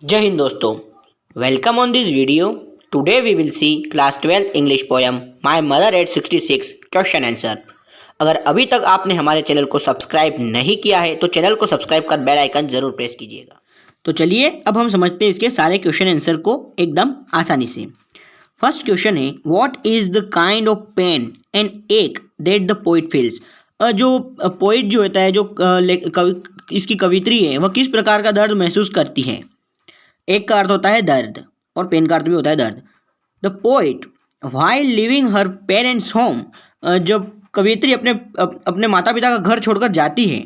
जय हिंद दोस्तों, welcome on this video. Today we will see class 12 English poem my mother at 66 question answer. अगर अभी तक आपने हमारे चैनल को सब्सक्राइब नहीं किया है तो चैनल को सब्सक्राइब कर बेल आइकन जरूर प्रेस कीजिएगा. तो चलिए अब हम समझते हैं इसके सारे क्वेश्चन आंसर को एकदम आसानी से. फर्स्ट क्वेश्चन है, what is the kind of pain and ache that the poet feels. जो पोइट जो होता है, जो इसकी कवित्री है, वह किस प्रकार का दर्द महसूस करती है. एक का अर्थ होता है दर्द और पेन का अर्थ भी होता है दर्द. The poet while living her parents home, जब कवियत्री अपने माता पिता का घर छोड़कर जाती है.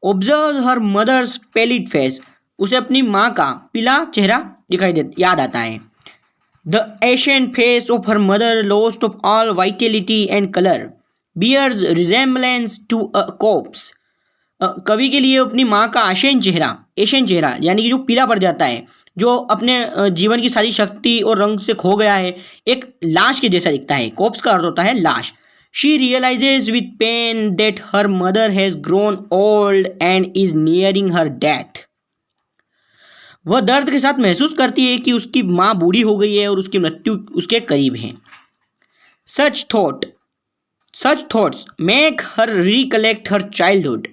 Observe her mother's pallid face, उसे अपनी माँ का पीला चेहरा याद आता है. The ashen face of her mother lost of all vitality and colour bears resemblance to a corpse. कवि के लिए अपनी माँ का एशियन चेहरा यानी कि जो पीला पड़ जाता है, जो अपने जीवन की सारी शक्ति और रंग से खो गया है, एक लाश के जैसा दिखता है. कॉप्स का अर्थ होता है लाश. She realises with pain that her mother has grown old and is nearing her death. वह दर्द के साथ महसूस करती है कि उसकी माँ बूढ़ी हो गई है और उसकी मृत्यु उसके करीब है. Such thoughts make her recollect her childhood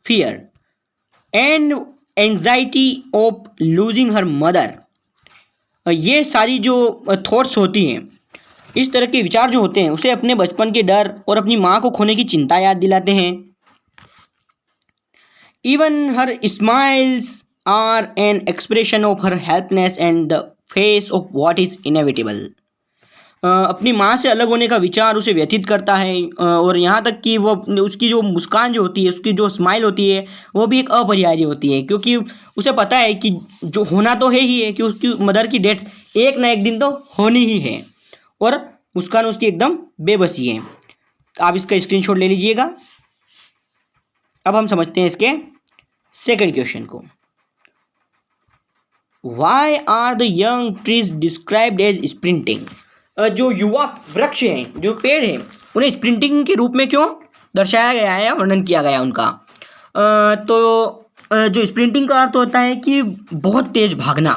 fear and anxiety of losing her mother. ये सारी जो थॉट्स होती हैं, इस तरह के विचार जो होते हैं, उसे अपने बचपन के डर और अपनी माँ को खोने की चिंता याद दिलाते हैं. Even her smiles are an expression of her helplessness and the face of what is inevitable. अपनी माँ से अलग होने का विचार उसे व्यथित करता है, और यहाँ तक कि वो उसकी जो मुस्कान जो होती है, उसकी जो स्माइल होती है, वो भी एक अपरिहार्य होती है, क्योंकि उसे पता है कि जो होना तो है ही है, कि उसकी मदर की डेथ एक ना एक दिन तो होनी ही है, और मुस्कान उसकी एकदम बेबसी है. आप इसका स्क्रीनशॉट ले लीजिएगा. अब हम समझते हैं इसके सेकंड क्वेश्चन को. Why are the young trees described as sprinting. जो युवा वृक्ष हैं, जो पेड़ हैं, उन्हें स्प्रिंटिंग के रूप में क्यों दर्शाया गया है, वर्णन किया गया उनका. जो स्प्रिंटिंग का अर्थ होता है कि बहुत तेज भागना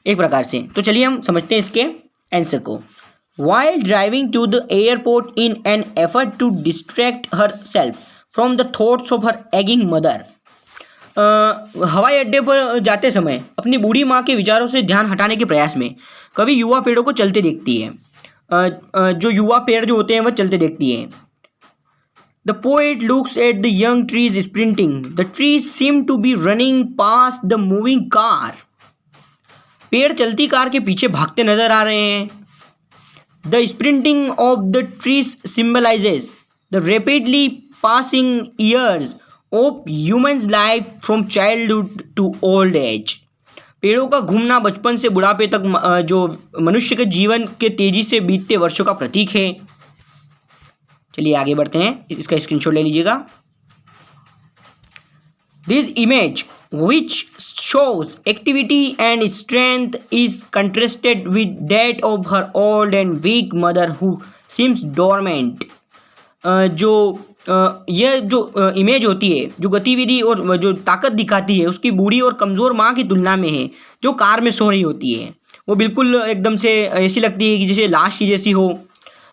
एक प्रकार से. तो चलिए हम समझते हैं इसके आंसर को. While driving to the airport in an effort to distract herself from the thoughts of her ageing mother. हवाई अड्डे पर जाते समय अपनी बूढ़ी माँ के विचारों से ध्यान हटाने के प्रयास में कभी युवा पेड़ों को चलते देखती है. जो युवा पेड़ जो होते हैं वह चलते देखती है. The poet looks at the young trees sprinting. The trees seem to be running past the moving car. पेड़ चलती कार के पीछे भागते नजर आ रहे हैं. The sprinting of the trees symbolises the rapidly passing years of human's life from childhood to old age. पेड़ों का घूमना बचपन से बुढ़ापे तक जो मनुष्य के जीवन के तेजी से बीतते वर्षों का प्रतीक है. चलिए आगे बढ़ते हैं, इसका स्क्रीनशॉट ले लीजिएगा. This image which shows activity and strength is contrasted with that of her old and weak mother who seems dormant. यह जो इमेज होती है, जो गतिविधि और जो ताकत दिखाती है, उसकी बूढ़ी और कमज़ोर माँ की तुलना में है, जो कार में सो रही होती है. वो बिल्कुल एकदम से ऐसी लगती है कि जैसे लाश की जैसी हो.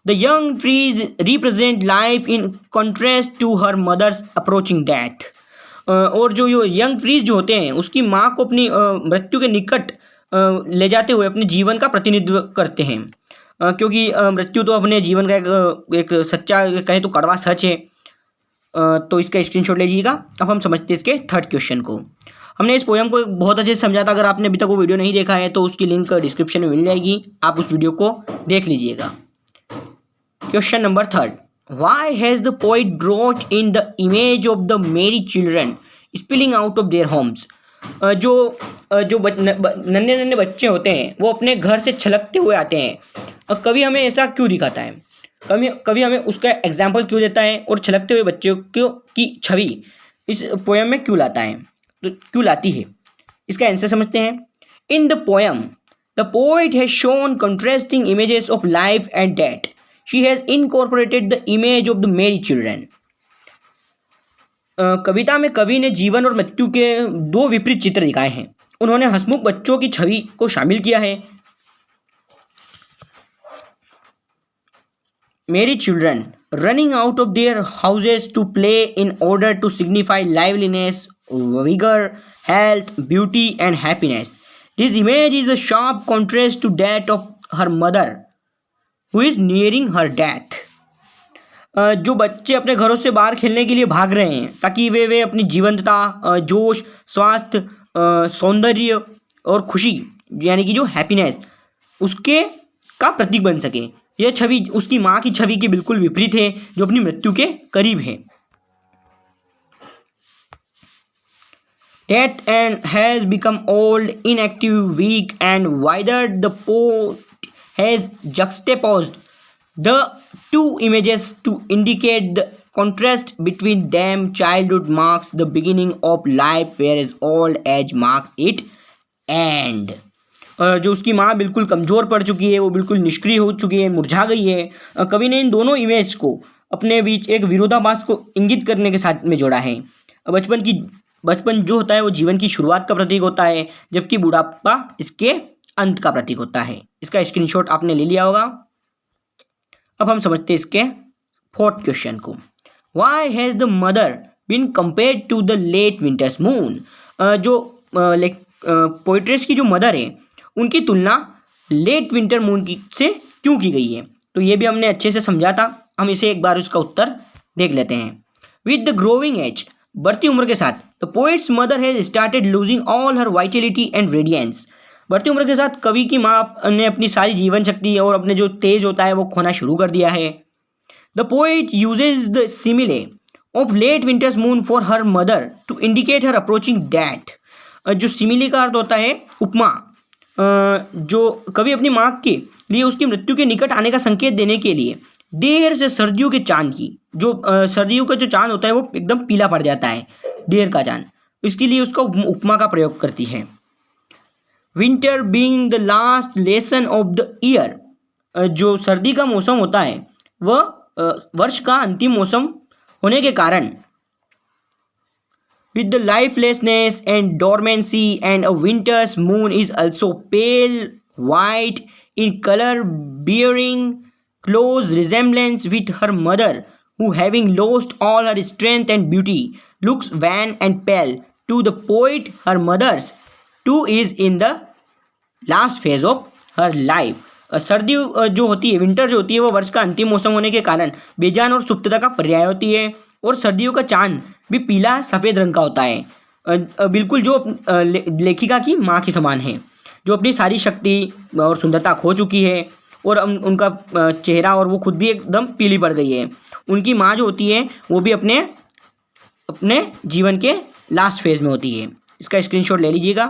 The young trees represent life in contrast to her mother's approaching death. और जो यंग ट्रीज जो होते हैं, उसकी माँ को अपनी मृत्यु के निकट ले जाते हुए अपने जीवन का प्रतिनिधित्व करते हैं, क्योंकि मृत्यु तो अपने जीवन का एक सच्चा कहें तो कड़वा सच है. तो इसका स्क्रीनशॉट ले लीजिएगा. अब हम समझते हैं इसके थर्ड क्वेश्चन को. हमने इस पोयम को बहुत अच्छे से समझा था. अगर आपने अभी तक वो वीडियो नहीं देखा है तो उसकी लिंक डिस्क्रिप्शन में मिल जाएगी, आप उस वीडियो को देख लीजिएगा. Question number third. Why has the poet brought in the image of the merry children spilling out of their homes. जो नन्हे नन्हे बच्चे होते हैं, वो अपने घर से छलकते हुए आते हैं. और कवि हमें ऐसा क्यों दिखाता है, कभी हमें उसका एग्जाम्पल क्यों देता है, और छलकते हुए बच्चों की छवि इस पोयम में क्यों लाता है, तो क्यों लाती है, इसका आंसर समझते हैं. In the poem the poet has shown contrasting images of life and death. She has incorporated the image of the merry children. कविता में कवि ने जीवन और मृत्यु के दो विपरीत चित्र दिखाए हैं, उन्होंने हंसमुख बच्चों की छवि को शामिल किया है। Merry children running out of their houses to play in order to signify liveliness, vigour, health, beauty and happiness. This image is a sharp contrast to that of her mother who is nearing her death. जो बच्चे अपने घरों से बाहर खेलने के लिए भाग रहे हैं ताकि वे अपनी जीवंतता, जोश, स्वास्थ्य, सौंदर्य और खुशी यानी कि जो हैप्पीनेस उसके का प्रतीक बन सके। यह छवि उसकी माँ की छवि के बिल्कुल विपरीत है जो अपनी मृत्यु के करीब है। Death and has become old, inactive, weak and withered. The poet has juxtaposed the two images to indicate the contrast between them. Childhood marks the beginning of life, whereas old age marks its end. जो उसकी माँ बिल्कुल कमज़ोर पड़ चुकी है, वो बिल्कुल निष्क्रिय हो चुकी है, मुरझा गई है। कवि ने इन दोनों इमेज को अपने बीच एक विरोधाभास को इंगित करने के साथ में जोड़ा है। बचपन जो होता है वो जीवन की शुरुआत का प्रतीक होता है, जबकि बुढ़ापा इसके अंत का प्रतीक होता है। इसका स्क्रीनशॉट आपने ले लिया होगा। अब हम समझते हैं इसके फोर्थ क्वेश्चन को। Why has the mother been compared to the late winter's moon? जो पोइट्रेस की जो मदर है उनकी तुलना लेट विंटर मून से क्यों की गई है, तो ये भी हमने अच्छे से समझा था। हम इसे एक बार इसका उत्तर देख लेते हैं। विद द ग्रोइंग एज, बढ़ती उम्र के साथ, the poet's mother has started losing all her vitality and radiance. बढ़ती उम्र के साथ कवि की माँ ने अपनी सारी जीवन शक्ति और अपने जो तेज होता है वो खोना शुरू कर दिया है। The poet uses the simile of late winter's moon for her mother to indicate her approaching death. जो सिमिले का अर्थ होता है उपमा, जो कवि अपनी माँ के लिए उसकी मृत्यु के निकट आने का संकेत देने के लिए देर से सर्दियों के चांद की, जो सर्दियों का जो चांद होता है वो एकदम पीला पड़ जाता है, देर का चांद, इसके लिए उसका उपमा का प्रयोग करती है। Winter being the last lesson of the year, जो सर्दी का मौसम होता है वह वर्ष का अंतिम मौसम होने के कारण with the lifelessness and dormancy, and a winter's moon is also pale white in color, bearing close resemblance with her mother, who having lost all her strength and beauty looks wan and pale. To the poet, her mother's too is in the last phase of her life. सर्दी जो होती है, winter जो होती है, वो वर्ष का अंतिम मौसम होने के कारण बेजान और सुप्तता का पर्याय होती है, और सर्दियों का चांद भी पीला सफ़ेद रंग का होता है। बिल्कुल जो लेखिका की माँ के समान है, जो अपनी सारी शक्ति और सुंदरता खो चुकी है, और उनका चेहरा और वो खुद भी एकदम पीली पड़ गई है। उनकी माँ जो होती है वो भी अपने जीवन के लास्ट फेज में होती है। इसका स्क्रीनशॉट ले लीजिएगा।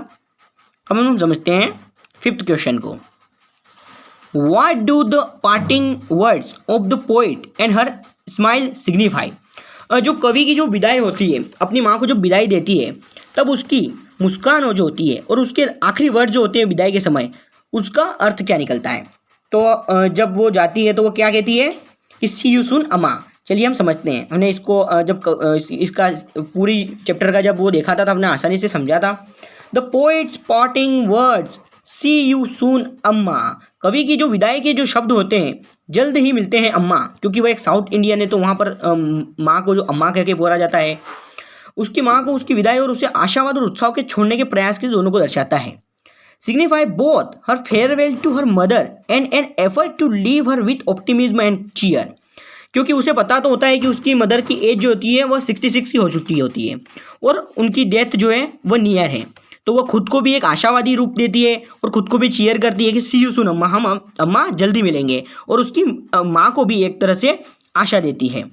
अब हम समझते हैं फिफ्थ क्वेश्चन को। What do the parting words of the poet and her smile signify? जो कवि की जो विदाई होती है, अपनी माँ को जब विदाई देती है तब उसकी मुस्कान जो होती है और उसके आखिरी वर्ड जो होते हैं विदाई के समय, उसका अर्थ क्या निकलता है। तो जब वो जाती है तो वो क्या कहती है कि सी यू सून अम्मा। चलिए हम समझते हैं। हमने इसको जब इसका पूरी चैप्टर का जब वो देखा था तो हमने आसानी से समझा था। The poet's parting words see you soon Amma, कवि की जो विदाई के जो शब्द होते हैं, जल्द ही मिलते हैं अम्मा, क्योंकि वो एक साउथ इंडियन है तो वहाँ पर माँ को जो अम्मा कह के बोला जाता है, उसकी माँ को उसकी विदाई और उसे आशावाद और उत्साह के छोड़ने के प्रयास के दोनों को दर्शाता है। Signify both her farewell to her mother and an effort to leave her with optimism and cheer, क्योंकि उसे पता तो होता है कि उसकी मदर की एज जो होती है वह 66 की हो चुकी होती है और उनकी डेथ जो है वह नियर है, तो वह खुद को भी एक आशावादी रूप देती है और खुद को भी चीयर करती है कि सी यू सून अम्मा, हम अम्मा जल्दी मिलेंगे, और उसकी माँ को भी एक तरह से आशा देती है।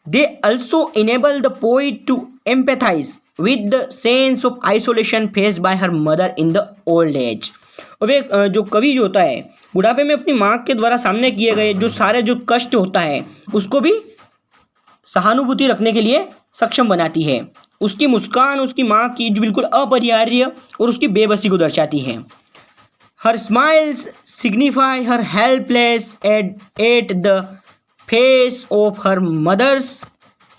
They also enable the poet to empathise with the sense of isolation faced by her mother in the old age. और वे जो कवि जो होता है बुढ़ापे में अपनी माँ के द्वारा सामने किए गए जो सारे जो कष्ट होता है उसको भी सहानुभूति रखने के लिए सक्षम बनाती है। उसकी मुस्कान उसकी माँ की जो बिल्कुल अपरिहार्य और उसकी बेबसी को दर्शाती है। Her smiles signify her helpless at the face of her mother's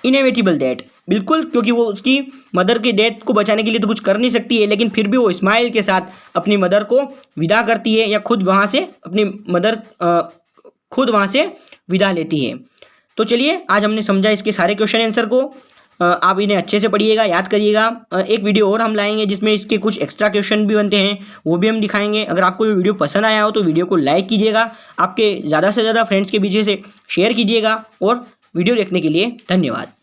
inevitable death. बिल्कुल, क्योंकि वो उसकी मदर की डेथ को बचाने के लिए तो कुछ कर नहीं सकती है, लेकिन फिर भी वो स्माइल के साथ अपनी मदर को विदा करती है या खुद वहाँ से अपनी मदर खुद वहाँ से विदा लेती है। तो चलिए आज हमने समझा इसके सारे क्वेश्चन आंसर को। आप इन्हें अच्छे से पढ़िएगा, याद करिएगा। एक वीडियो और हम लाएंगे जिसमें इसके कुछ एक्स्ट्रा क्वेश्चन भी बनते हैं, वो भी हम दिखाएंगे। अगर आपको ये वीडियो पसंद आया हो तो वीडियो को लाइक कीजिएगा, आपके ज़्यादा से ज़्यादा फ्रेंड्स के पीछे से शेयर कीजिएगा, और वीडियो देखने के लिए धन्यवाद।